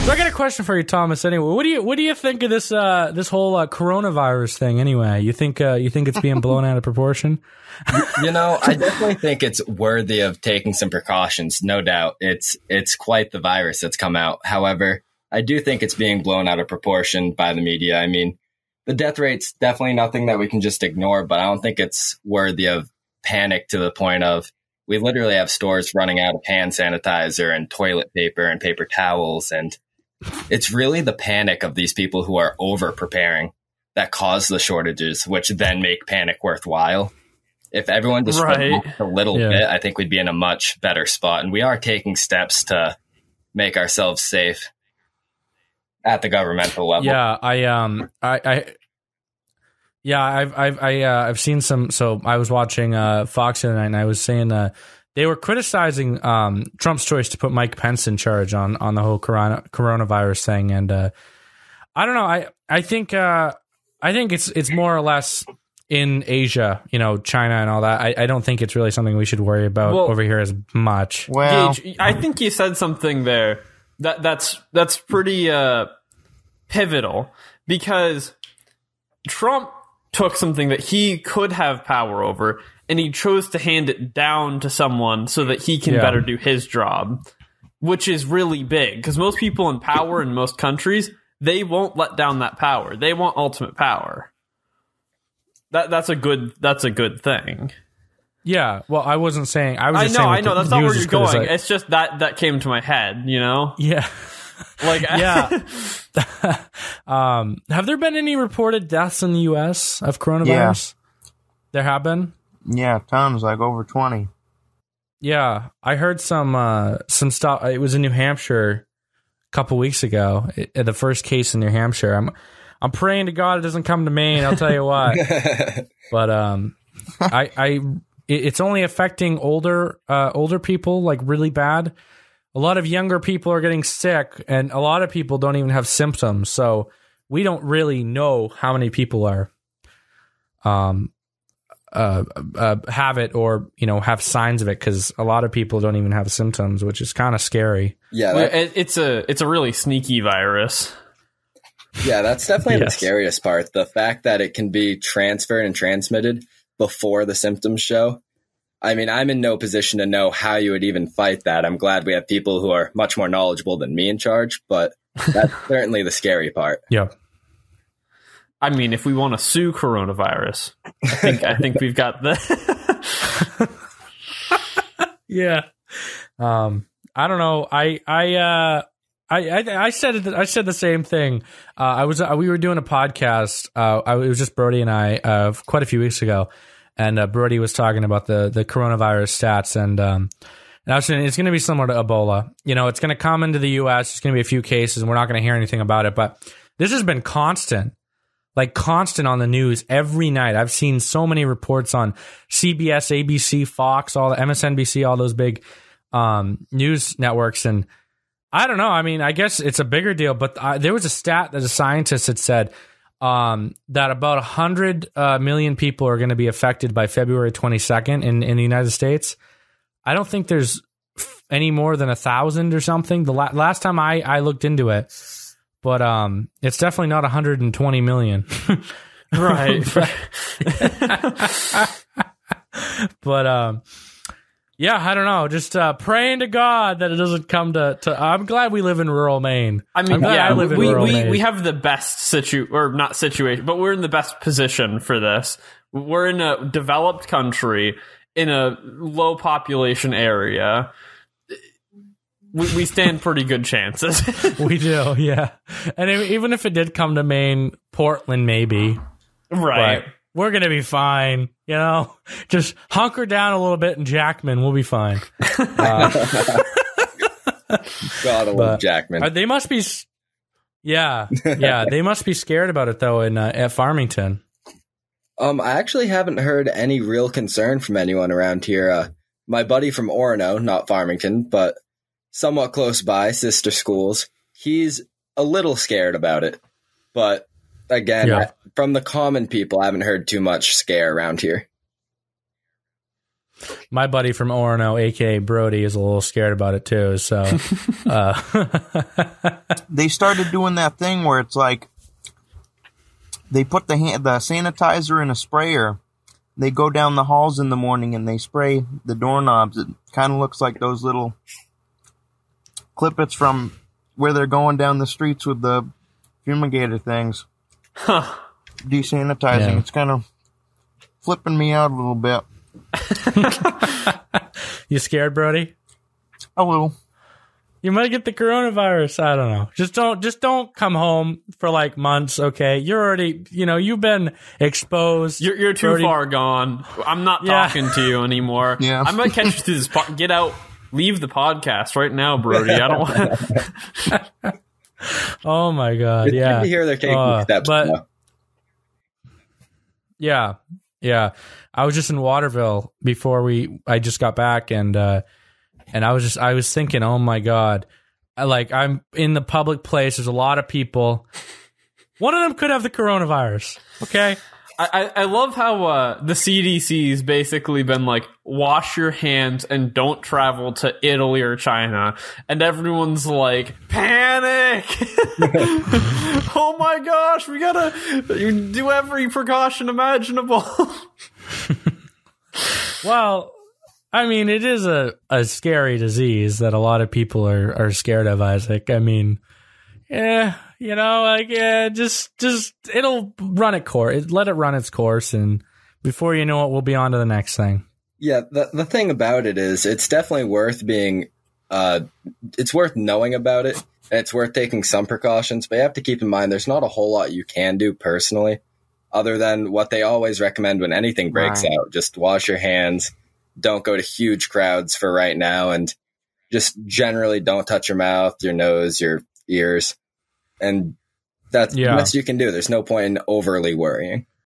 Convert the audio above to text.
So I got a question for you, Thomas. Anyway, what do you think of this this whole coronavirus thing? Anyway, you think it's being blown out of proportion? You know, I definitely think it's worthy of taking some precautions. No doubt, it's quite the virus that's come out. However, I do think it's being blown out of proportion by the media. I mean, the death rate's definitely nothing that we can just ignore, but I don't think it's worthy of panic to the point of we literally have stores running out of hand sanitizer and toilet paper and paper towels, and it's really the panic of these people who are over preparing that cause the shortages, which then make panic worthwhile. If everyone just relaxed a little bit, I think we'd be in a much better spot. And we are taking steps to make ourselves safe at the governmental level. Yeah, I've seen some. So I was watching Fox the other night, and I was saying they were criticizing Trump's choice to put Mike Pence in charge on the whole coronavirus thing, and I don't know. I think it's more or less in Asia, you know, China and all that. I don't think it's really something we should worry about over here as much. Well, Gage, I think you said something there that's pretty pivotal, because Trump took something that he could have power over, and he chose to hand it down to someone so that he can better do his job, which is really big, because most people in power in most countries, they won't let down that power. They want ultimate power. That's a good thing. Yeah, well, I wasn't saying. I know. That's not where you're going. It's just that came to my head, you know? Yeah. Like, yeah. Have there been any reported deaths in the U.S. of coronavirus? Yeah. There have been? Yeah, tons, like over 20. Yeah, I heard some stuff. It was in New Hampshire a couple weeks ago. The first case in New Hampshire. I'm praying to God it doesn't come to Maine. I'll tell you what. But it's only affecting older people, like, really bad. A lot of younger people are getting sick, and a lot of people don't even have symptoms. So we don't really know how many people are have it or, you know, have signs of it, because a lot of people don't even have symptoms, which is kind of scary. Yeah, it's a really sneaky virus. Yeah, that's definitely the scariest part. The fact that it can be transferred and transmitted before the symptoms show. I mean, I'm in no position to know how you would even fight that. I'm glad we have people who are much more knowledgeable than me in charge, but that's certainly the scary part. Yeah. I mean, if we want to sue coronavirus, I think we've got the. Yeah. I don't know. I said the same thing. We were doing a podcast. It was just Brody and I quite a few weeks ago, and Brody was talking about the coronavirus stats, and I was saying it's going to be similar to Ebola. You know, it's going to come into the U.S. There's going to be a few cases, and we're not going to hear anything about it. But this has been constant on the news every night. I've seen so many reports on CBS, ABC, Fox, all the MSNBC, all those big news networks, and I don't know. I mean, I guess it's a bigger deal, but there was a stat that a scientist had said that about 100 million people are going to be affected by February 22nd in the United States. I don't think there's any more than 1,000 or something. The last time I looked into it, but it's definitely not 120 million. Right. But yeah, I don't know. Just praying to God that it doesn't come to. I'm glad we live in rural Maine. I mean, Maine. We have the best not situation, but we're in the best position for this. We're in a developed country in a low population area. We stand pretty good chances. We do, yeah. And even if it did come to Maine, Portland maybe, right? But we're going to be fine, you know? Just hunker down a little bit in Jackman. We'll be fine. God, I love Jackman. They must be... Yeah, they must be scared about it, though, at Farmington. I actually haven't heard any real concern from anyone around here. My buddy from Orono, not Farmington, but somewhat close by, sister schools, he's a little scared about it. But... Again, from the common people, I haven't heard too much scare around here. my buddy from Orono, aka Brody, is a little scared about it too. So They started doing that thing where it's like they put the sanitizer in a sprayer. They go down the halls in the morning and they spray the doorknobs. It kind of looks like those little clippets from where they're going down the streets with the fumigator things. Huh. Desanitizing. Yeah. It's kind of flipping me out a little bit. you scared, Brody? A little. You might get the coronavirus. I don't know. Just don't come home for like months. Okay, you're already, you've been exposed. You're too Brody. far gone. I'm not talking to you anymore. Yeah. I might catch you through this. Get out. Leave the podcast right now, Brody. I don't want. Oh my God! It's Yeah, good to hear they're taking steps. but now. yeah. I was just in Waterville before I just got back, and I was thinking, oh my God, I'm in the public place. There's a lot of people. One of them could have the coronavirus. Okay. I love how the CDC's basically been like, wash your hands and don't travel to Italy or China. And everyone's like, panic! Oh my gosh, we gotta do every precaution imaginable. Well, I mean, it is a scary disease that a lot of people are scared of, Isaac. I mean, just it'll run its course. Let it run its course, and before you know it, we'll be on to the next thing. Yeah, the thing about it is it's definitely worth being it's worth knowing about it, and it's worth taking some precautions, but you have to keep in mind there's not a whole lot you can do personally other than what they always recommend when anything breaks out. Just wash your hands, don't go to huge crowds for right now, and just generally don't touch your mouth, your nose, your ears. And that's the best you can do. There's no point in overly worrying.